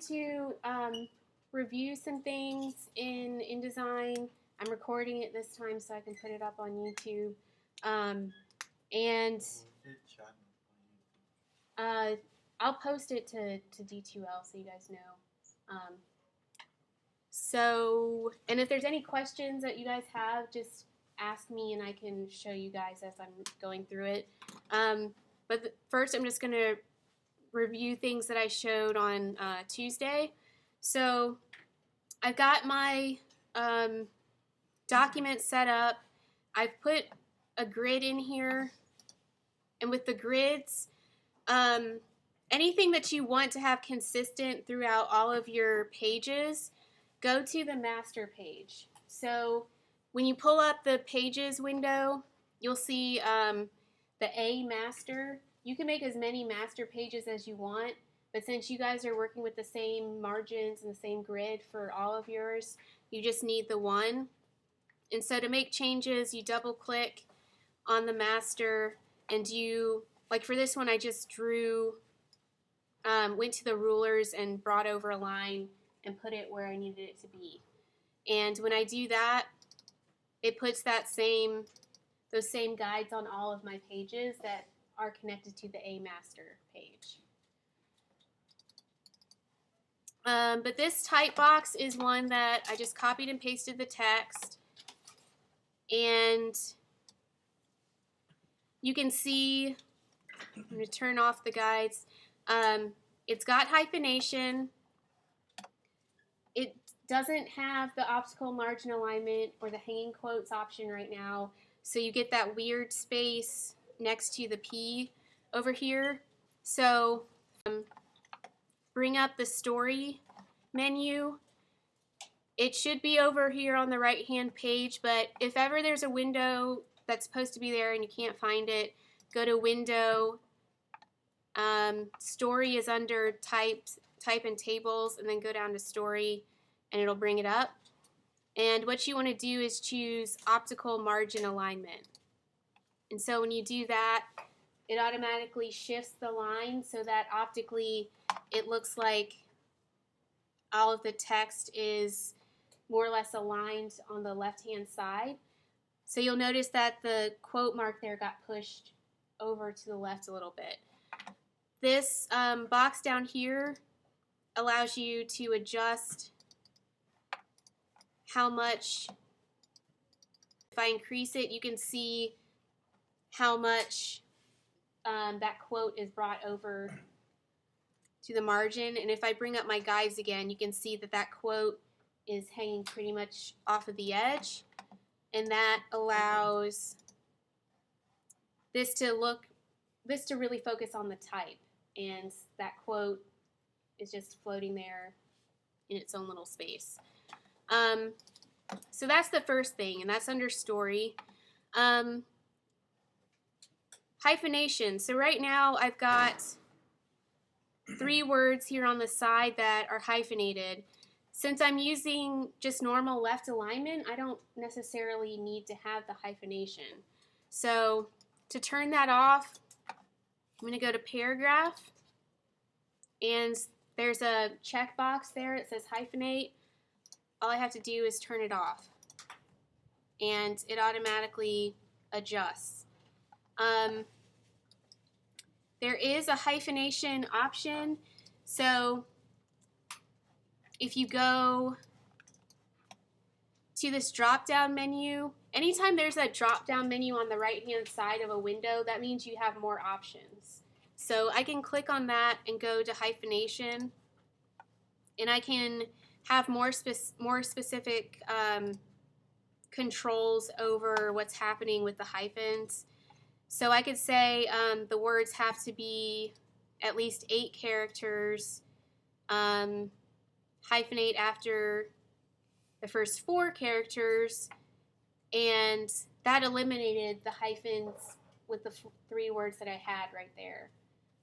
to review some things in InDesign. I'm recording it this time so I can put it up on YouTube. And I'll post it to D2L so you guys know. And if there's any questions that you guys have, just ask me and I can show you guys as I'm going through it. But first I'm just going to review things that I showed on Tuesday. So I've got my document set up. I've put a grid in here, and with the grids, anything that you want to have consistent throughout all of your pages, go to the master page. So when you pull up the pages window, you'll see the A master. You can make as many master pages as you want, but since you guys are working with the same margins and the same grid for all of yours, you just need the one. And so to make changes, you double click on the master, and you, like for this one, I just drew, went to the rulers and brought over a line and put it where I needed it to be. And when I do that, it puts those same guides on all of my pages that are connected to the A master page. But this type box is one that I just copied and pasted the text, and you can see, I'm going to turn off the guides. It's got hyphenation. It doesn't have the optical margin alignment or the hanging quotes option right now, so you get that weird space next to the P over here. So bring up the story menu. It should be over here on the right hand page, but if ever there's a window that's supposed to be there and you can't find it, go to Window, Story is under Type and Tables, and then go down to Story and it'll bring it up. And what you want to do is choose Optical Margin Alignment. And so when you do that, it automatically shifts the line so that optically it looks like all of the text is more or less aligned on the left-hand side. So you'll notice that the quote mark there got pushed over to the left a little bit. This box down here allows you to adjust how much. If I increase it, you can see how much that quote is brought over to the margin. And if I bring up my guides again, you can see that that quote is hanging pretty much off of the edge, and that allows this to really focus on the type, and that quote is just floating there in its own little space. So that's the first thing, and that's under story. Hyphenation. So right now I've got 3 words here on the side that are hyphenated. Since I'm using just normal left alignment, I don't necessarily need to have the hyphenation. So to turn that off, I'm going to go to Paragraph, and there's a checkbox there. It says hyphenate. All I have to do is turn it off, and it automatically adjusts. There is a hyphenation option, so if you go to this drop-down menu, anytime there's a drop-down menu on the right-hand side of a window, that means you have more options. So I can click on that and go to hyphenation, and I can have more specific controls over what's happening with the hyphens. So I could say the words have to be at least 8 characters, hyphenate after the first 4 characters, and that eliminated the hyphens with the 3 words that I had right there.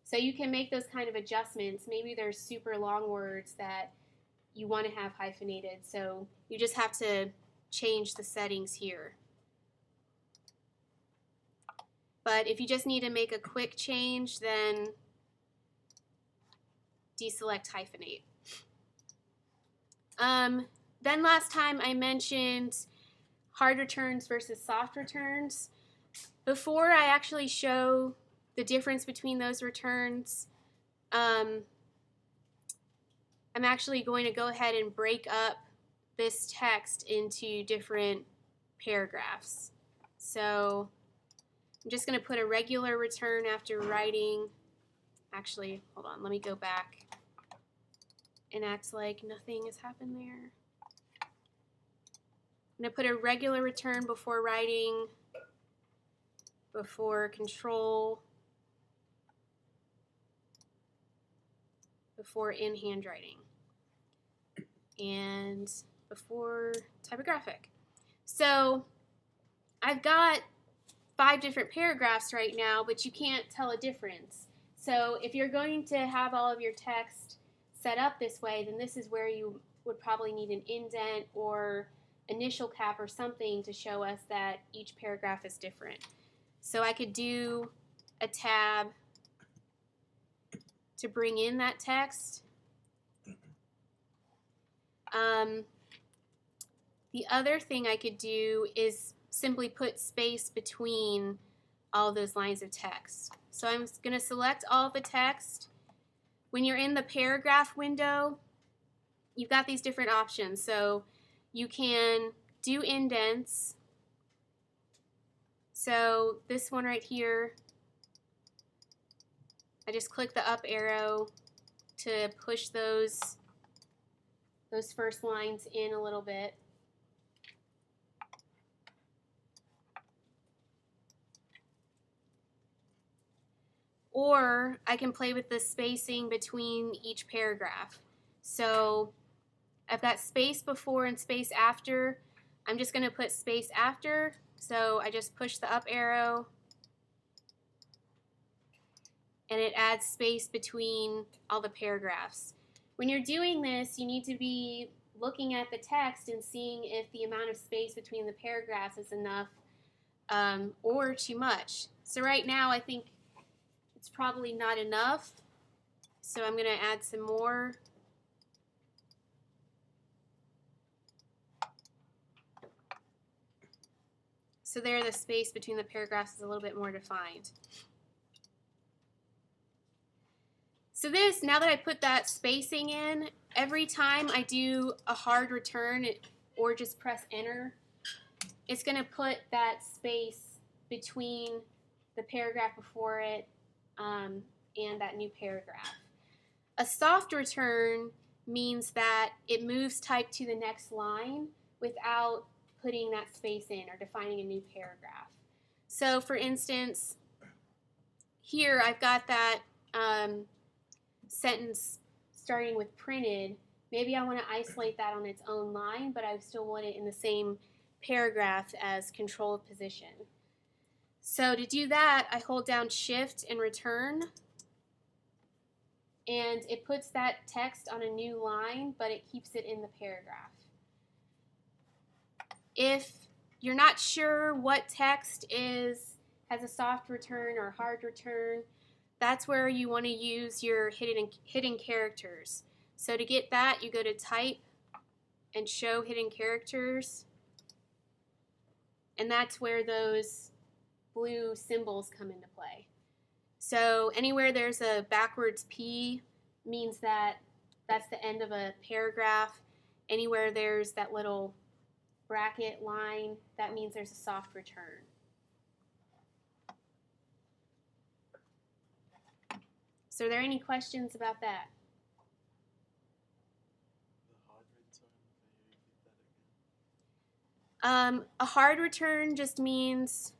So you can make those kind of adjustments. Maybe there's super long words that you want to have hyphenated, so you just have to change the settings here. But if you just need to make a quick change, then deselect hyphenate. Then last time I mentioned hard returns versus soft returns. Before I actually show the difference between those returns, I'm actually going to go ahead and break up this text into different paragraphs. So I'm just going to put a regular return after writing. Actually, hold on, let me go back and act like nothing has happened there. I'm going to put a regular return before writing, before control, before in handwriting, and before typographic. So I've got 5 different paragraphs right now, but you can't tell a difference. So if you're going to have all of your text set up this way, then this is where you would probably need an indent or initial cap or something to show us that each paragraph is different. So I could do a tab to bring in that text. The other thing I could do is simply put space between all those lines of text. So I'm going to select all the text. When you're in the paragraph window, you've got these different options. So you can do indents. So this one right here, I just click the up arrow to push those first lines in a little bit. Or I can play with the spacing between each paragraph. So I've got space before and space after. I'm just going to put space after. So I just push the up arrow and it adds space between all the paragraphs. When you're doing this, you need to be looking at the text and seeing if the amount of space between the paragraphs is enough or too much. So right now I think it's probably not enough, so I'm going to add some more. So there, the space between the paragraphs is a little bit more defined. So this, now that I put that spacing in, every time I do a hard return or just press enter, it's going to put that space between the paragraph before it and that new paragraph. A soft return means that it moves type to the next line without putting that space in or defining a new paragraph. So for instance, here I've got that sentence starting with printed. Maybe I want to isolate that on its own line, but I still want it in the same paragraph as control of position. So to do that, I hold down Shift and return, and it puts that text on a new line, but it keeps it in the paragraph. If you're not sure what text has a soft return or hard return, that's where you want to use your hidden characters. So to get that, you go to Type and Show Hidden Characters, and that's where those blue symbols come into play. So anywhere there's a backwards P means that that's the end of a paragraph. Anywhere there's that little bracket line, that means there's a soft return. So are there any questions about that? A hard return just means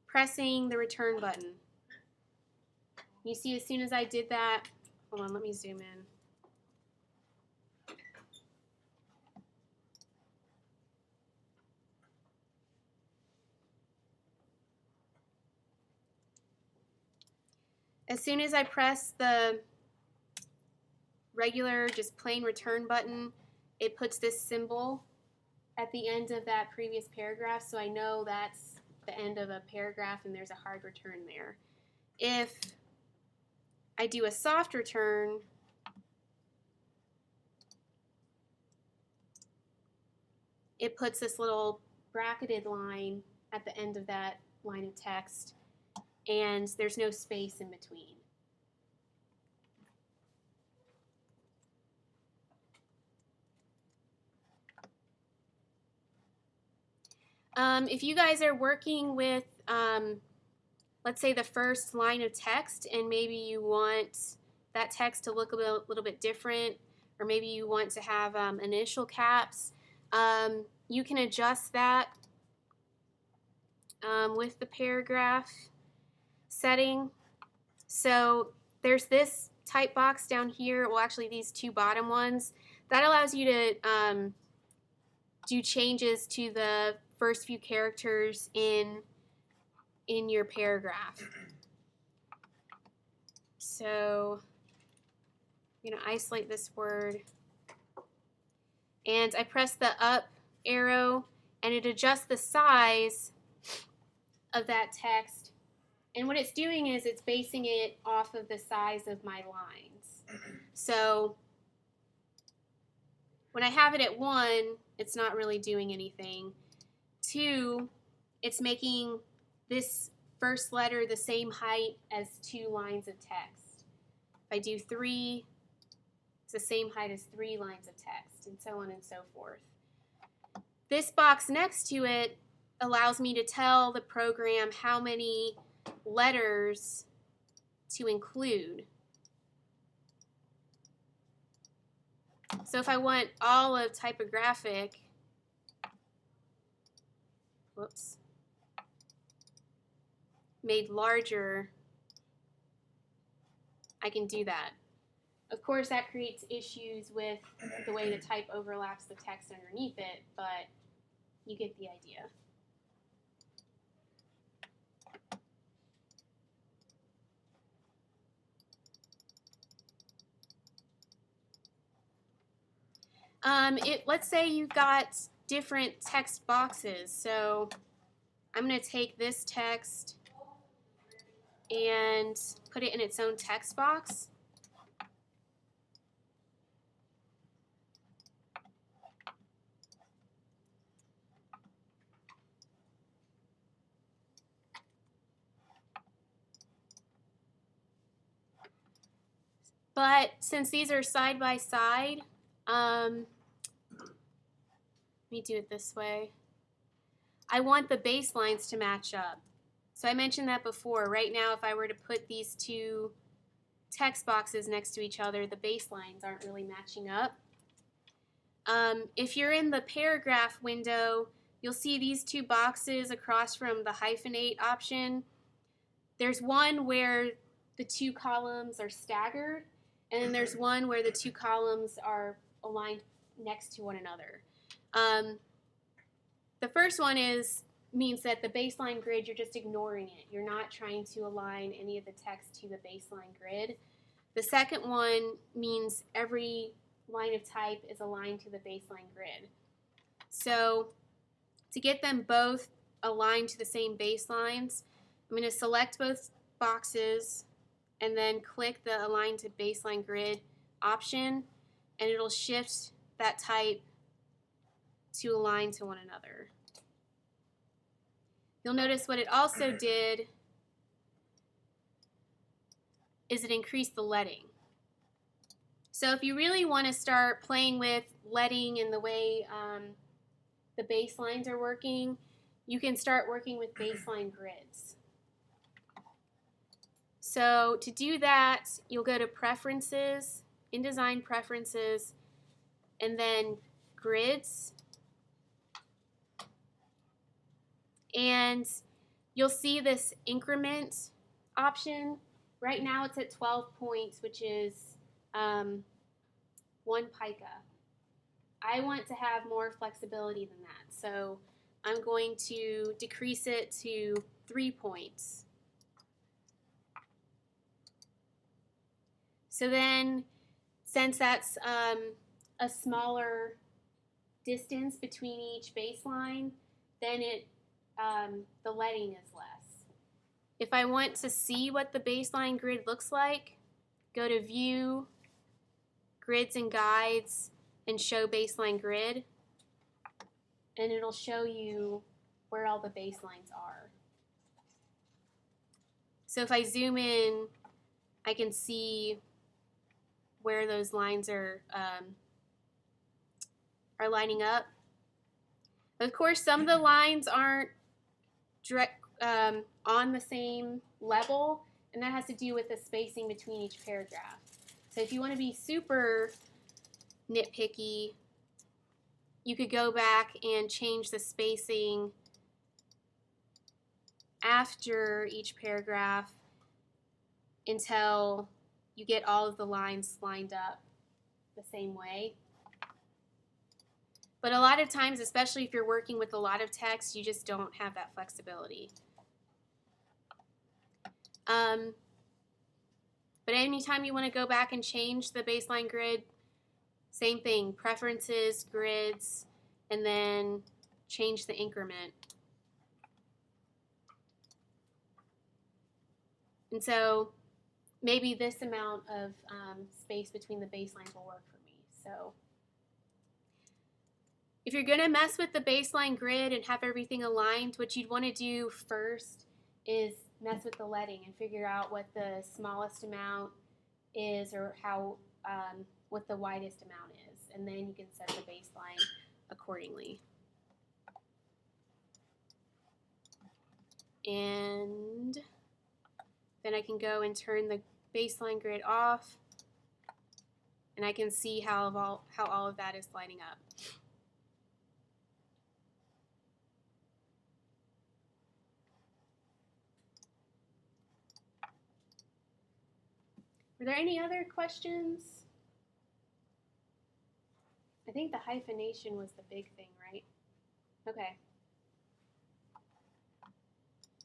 pressing the return button. You see, as soon as I did that, hold on, let me zoom in. As soon as I press the regular, just plain return button, it puts this symbol at the end of that previous paragraph, so I know that's the end of a paragraph and there's a hard return there. If I do a soft return, it puts this little bracketed line at the end of that line of text, and there's no space in between. If you guys are working with, let's say, the first line of text, and maybe you want that text to look a little bit different, or maybe you want to have initial caps, you can adjust that with the paragraph setting. So there's this type box down here, well actually these two bottom ones, that allows you to do changes to the first few characters in your paragraph. So I'm going to isolate this word, and I press the up arrow and it adjusts the size of that text, and what it's doing is it's basing it off of the size of my lines. So when I have it at 1, it's not really doing anything. 2, it's making this first letter the same height as 2 lines of text. If I do 3, it's the same height as 3 lines of text, and so on and so forth. This box next to it allows me to tell the program how many letters to include. So if I want all of typographic, whoops, made larger, I can do that. Of course, that creates issues with the way the type overlaps the text underneath it, but you get the idea. Let's say you've got different text boxes. So I'm going to take this text and put it in its own text box. But since these are side by side, let me do it this way. I want the baselines to match up. So I mentioned that before. Right now, if I were to put these two text boxes next to each other, the baselines aren't really matching up. If you're in the paragraph window, you'll see these two boxes across from the hyphenate option. There's one where the 2 columns are staggered, and then there's one where the 2 columns are aligned next to one another. The first one means that the baseline grid, you're just ignoring it. You're not trying to align any of the text to the baseline grid. The second one means every line of type is aligned to the baseline grid. So to get them both aligned to the same baselines, I'm going to select both boxes and then click the Align to Baseline Grid option, and it'll shift that type to align to one another. You'll notice what it also did is it increased the leading. So if you really want to start playing with leading and the way the baselines are working, you can start working with baseline grids. So to do that, you'll go to Preferences, InDesign Preferences, and then Grids. And you'll see this increment option. Right now it's at 12 points, which is 1 pica. I want to have more flexibility than that, so I'm going to decrease it to 3 points. So then, since that's a smaller distance between each baseline, then the leading is less. If I want to see what the baseline grid looks like, go to View, Grids and Guides, and Show Baseline Grid. and it'll show you where all the baselines are. So if I zoom in, I can see where those lines are lining up. Of course, some of the lines aren't direct on the same level, and that has to do with the spacing between each paragraph. So if you want to be super nitpicky, you could go back and change the spacing after each paragraph until you get all of the lines lined up the same way. But a lot of times, especially if you're working with a lot of text, you just don't have that flexibility. But anytime you want to go back and change the baseline grid, same thing, preferences, grids, and then change the increment. And so maybe this amount of space between the baselines will work for me. So if you're going to mess with the baseline grid and have everything aligned, what you'd want to do first is mess with the leading and figure out what the smallest amount is, or how what the widest amount is, and then you can set the baseline accordingly. And then I can go and turn the baseline grid off, and I can see how all of that is lining up. Were there any other questions? I think the hyphenation was the big thing, right? Okay.